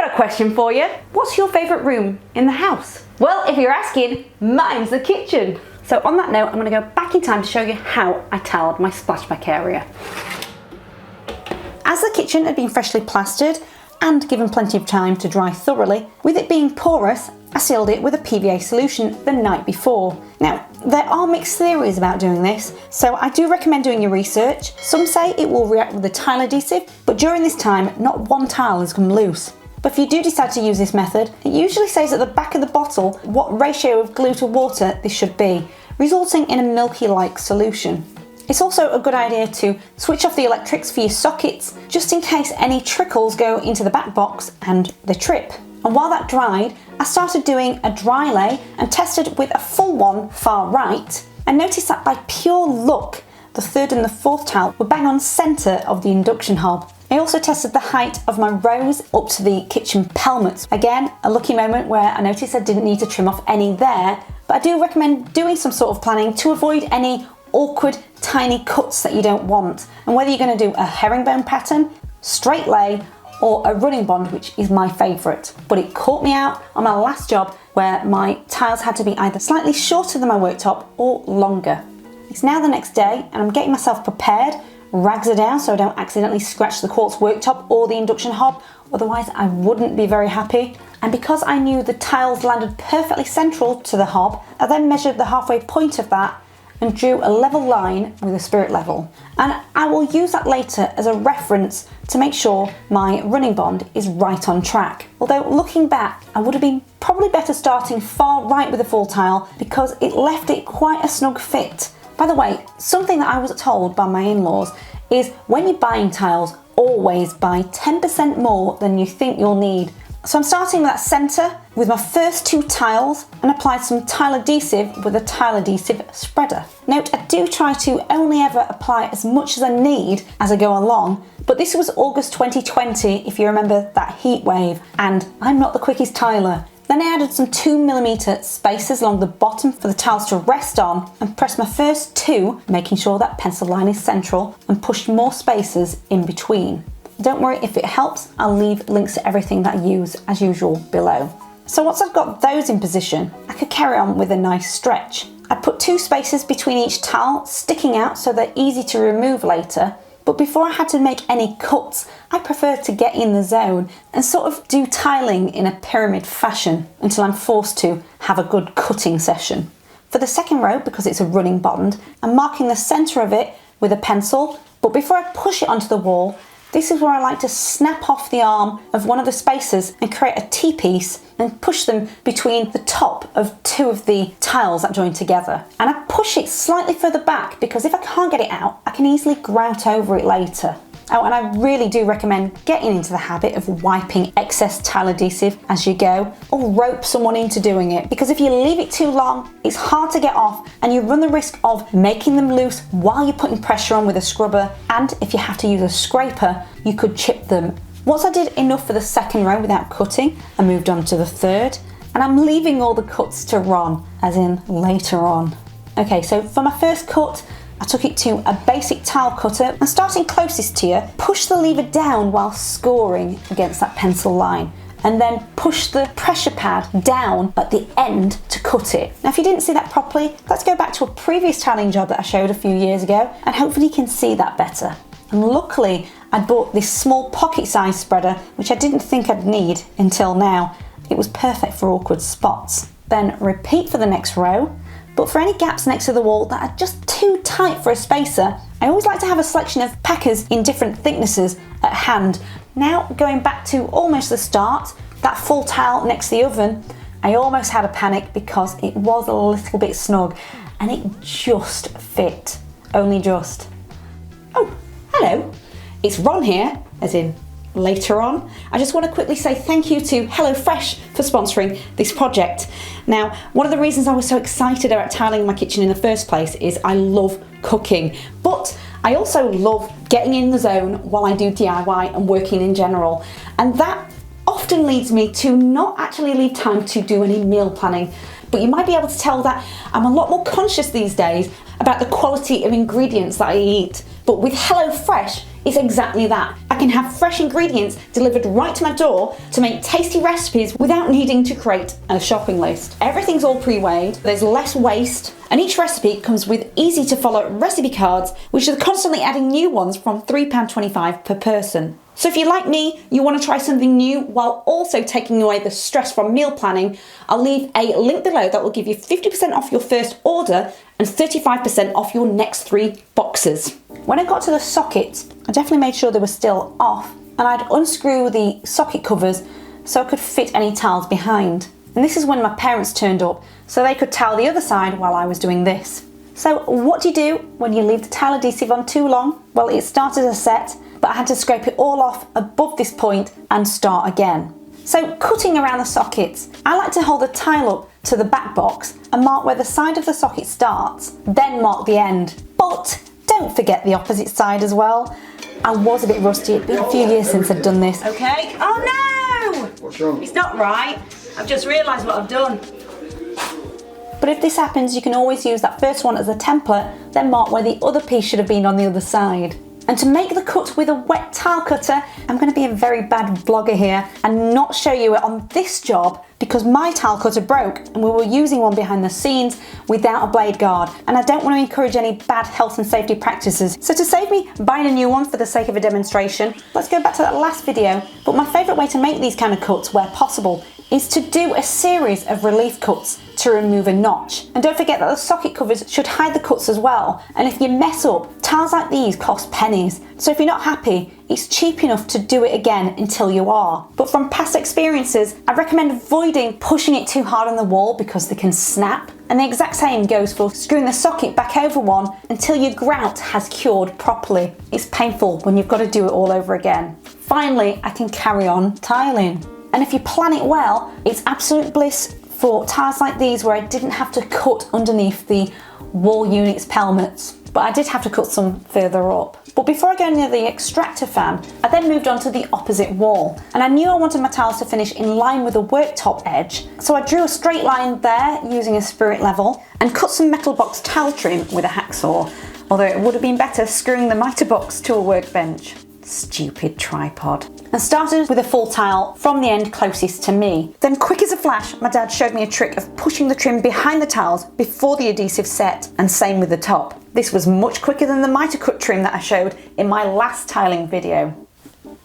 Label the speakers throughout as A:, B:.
A: got a question for you. What's your favourite room in the house? Well, if you're asking, mine's the kitchen. So on that note, I'm going to go back in time to show you how I tiled my splashback area. As the kitchen had been freshly plastered and given plenty of time to dry thoroughly, with it being porous, I sealed it with a PVA solution the night before. Now, there are mixed theories about doing this, so I do recommend doing your research. Some say it will react with the tile adhesive, but during this time, not one tile has come loose. But if you do decide to use this method, it usually says at the back of the bottle what ratio of glue to water this should be, resulting in a milky-like solution. It's also a good idea to switch off the electrics for your sockets, just in case any trickles go into the back box and they trip. And while that dried, I started doing a dry lay and tested with a full one far right, and noticed that by pure luck, the third and the fourth tile were bang on centre of the induction hob. I also tested the height of my rows up to the kitchen pelmets. Again, a lucky moment where I noticed I didn't need to trim off any there, but I do recommend doing some sort of planning to avoid any awkward tiny cuts that you don't want. And whether you're going to do a herringbone pattern, straight lay, or a running bond, which is my favourite. But it caught me out on my last job where my tiles had to be either slightly shorter than my worktop or longer. It's now the next day and I'm getting myself prepared. Rags are down so I don't accidentally scratch the quartz worktop or the induction hob, otherwise I wouldn't be very happy. And because I knew the tiles landed perfectly central to the hob, I then measured the halfway point of that and drew a level line with a spirit level. And I will use that later as a reference to make sure my running bond is right on track. Although looking back, I would have been probably better starting far right with the full tile because it left it quite a snug fit. By the way, something that I was told by my in-laws is when you're buying tiles, always buy 10% more than you think you'll need. So I'm starting with that centre with my first two tiles and applied some tile adhesive with a tile adhesive spreader. Note, I do try to only ever apply as much as I need as I go along, but this was August 2020, if you remember that heat wave, and I'm not the quickest tiler. Then I added some 2mm spacers along the bottom for the tiles to rest on and pressed my first two, making sure that pencil line is central, and pushed more spacers in between. Don't worry, if it helps, I'll leave links to everything that I use as usual below. So once I've got those in position, I could carry on with a nice stretch. I put two spacers between each tile, sticking out so they're easy to remove later. But before I had to make any cuts, I prefer to get in the zone and sort of do tiling in a pyramid fashion until I'm forced to have a good cutting session. For the second row, because it's a running bond, I'm marking the centre of it with a pencil, but before I push it onto the wall, this is where I like to snap off the arm of one of the spacers and create a T-piece and push them between the top of two of the tiles that join together. And I push it slightly further back because if I can't get it out, I can easily grout over it later. Oh, and I really do recommend getting into the habit of wiping excess tile adhesive as you go, or rope someone into doing it, because if you leave it too long, it's hard to get off and you run the risk of making them loose while you're putting pressure on with a scrubber, and if you have to use a scraper, you could chip them. Once I did enough for the second row without cutting, I moved on to the third, and I'm leaving all the cuts to run, as in later on. Okay, so for my first cut, I took it to a basic tile cutter and starting closest to you, push the lever down while scoring against that pencil line, and then push the pressure pad down at the end to cut it. Now if you didn't see that properly, let's go back to a previous tiling job that I showed a few years ago and hopefully you can see that better. And luckily I bought this small pocket size spreader, which I didn't think I'd need until now. It was perfect for awkward spots. Then repeat for the next row. But for any gaps next to the wall that are just too tight for a spacer, I always like to have a selection of packers in different thicknesses at hand. Now going back to almost the start, that full tile next to the oven, I almost had a panic because it was a little bit snug and it just fit, only just. Oh, hello, it's Ron here, as in later on. I just want to quickly say thank you to HelloFresh for sponsoring this project. Now, one of the reasons I was so excited about tiling my kitchen in the first place is I love cooking, but I also love getting in the zone while I do DIY and working in general. And that often leads me to not actually leave time to do any meal planning. But you might be able to tell that I'm a lot more conscious these days about the quality of ingredients that I eat. But with HelloFresh, it's exactly that. I can can have fresh ingredients delivered right to my door to make tasty recipes without needing to create a shopping list. Everything's all pre-weighed, there's less waste, and each recipe comes with easy to follow recipe cards, which are constantly adding new ones from £3.25 per person. So if you're like me, you want to try something new while also taking away the stress from meal planning, I'll leave a link below that will give you 50% off your first order and 35% off your next 3 boxes. When I got to the sockets, I definitely made sure they were still off, and I'd unscrew the socket covers so I could fit any tiles behind. And this is when my parents turned up, so they could tile the other side while I was doing this. So what do you do when you leave the tile adhesive on too long? Well, it started a set, but I had to scrape it all off above this point and start again. So cutting around the sockets, I like to hold the tile up to the back box and mark where the side of the socket starts, then mark the end. But don't forget the opposite side as well. I was a bit rusty, it's been a few years since I'd done this. Okay, oh no!
B: What's wrong?
A: It's not right. I've just realised what I've done. But if this happens, you can always use that first one as a template, then mark where the other piece should have been on the other side. And to make the cut with a wet tile cutter, I'm going to be a very bad vlogger here and not show you it on this job because my tile cutter broke and we were using one behind the scenes without a blade guard, and I don't want to encourage any bad health and safety practices. So to save me buying a new one for the sake of a demonstration, let's go back to that last video. But my favourite way to make these kind of cuts where possible is to do a series of relief cuts to remove a notch. And don't forget that the socket covers should hide the cuts as well, and if you mess up, tiles like these cost pennies. So if you're not happy, it's cheap enough to do it again until you are. But from past experiences, I recommend avoiding pushing it too hard on the wall because they can snap. And the exact same goes for screwing the socket back over one until your grout has cured properly. It's painful when you've got to do it all over again. Finally, I can carry on tiling. And if you plan it well, it's absolute bliss for tiles like these where I didn't have to cut underneath the wall unit's pelmets, but I did have to cut some further up. But before I go near the extractor fan, I then moved on to the opposite wall, and I knew I wanted my tiles to finish in line with the worktop edge, so I drew a straight line there using a spirit level and cut some metal box tile trim with a hacksaw, although it would have been better screwing the mitre box to a workbench. Stupid tripod. And started with a full tile from the end closest to me. Then quick as a flash, my dad showed me a trick of pushing the trim behind the tiles before the adhesive set, and same with the top. This was much quicker than the mitre cut trim that I showed in my last tiling video.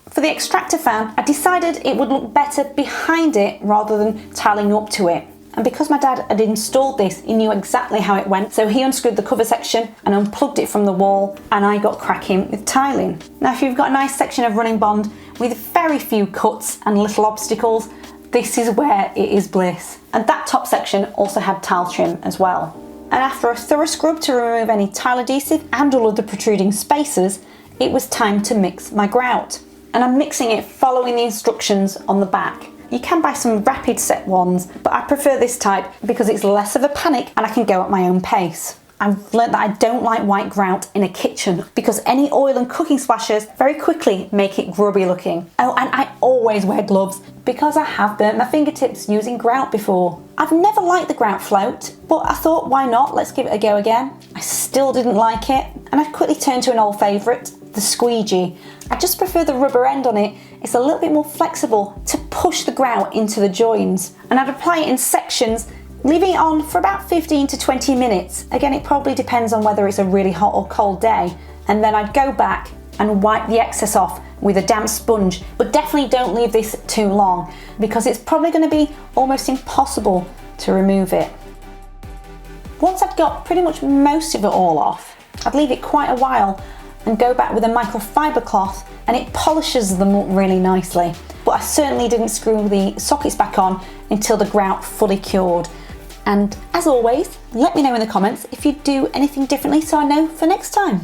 A: For the extractor fan, I decided it would look better behind it rather than tiling up to it. And because my dad had installed this, he knew exactly how it went, so he unscrewed the cover section and unplugged it from the wall, and I got cracking with tiling. Now if you've got a nice section of running bond with very few cuts and little obstacles, this is where it is bliss. And that top section also had tile trim as well. And after a thorough scrub to remove any tile adhesive and all of the protruding spaces, it was time to mix my grout. And I'm mixing it following the instructions on the back. You can buy some rapid set ones, but I prefer this type because it's less of a panic and I can go at my own pace. I've learnt that I don't like white grout in a kitchen because any oil and cooking splashes very quickly make it grubby looking. Oh, and I always wear gloves because I have burnt my fingertips using grout before. I've never liked the grout float, but I thought why not, let's give it a go again. I still didn't like it, and I quickly turned to an old favourite, the squeegee. I just prefer the rubber end on it. It's a little bit more flexible to push the grout into the joins. And I'd apply it in sections, leaving it on for about 15 to 20 minutes. Again, it probably depends on whether it's a really hot or cold day. And then I'd go back and wipe the excess off with a damp sponge. But definitely don't leave this too long because it's probably going to be almost impossible to remove it. Once I'd got pretty much most of it all off, I'd leave it quite a while and go back with a microfiber cloth, and it polishes them up really nicely. But I certainly didn't screw the sockets back on until the grout fully cured. And as always, let me know in the comments if you do anything differently so I know for next time.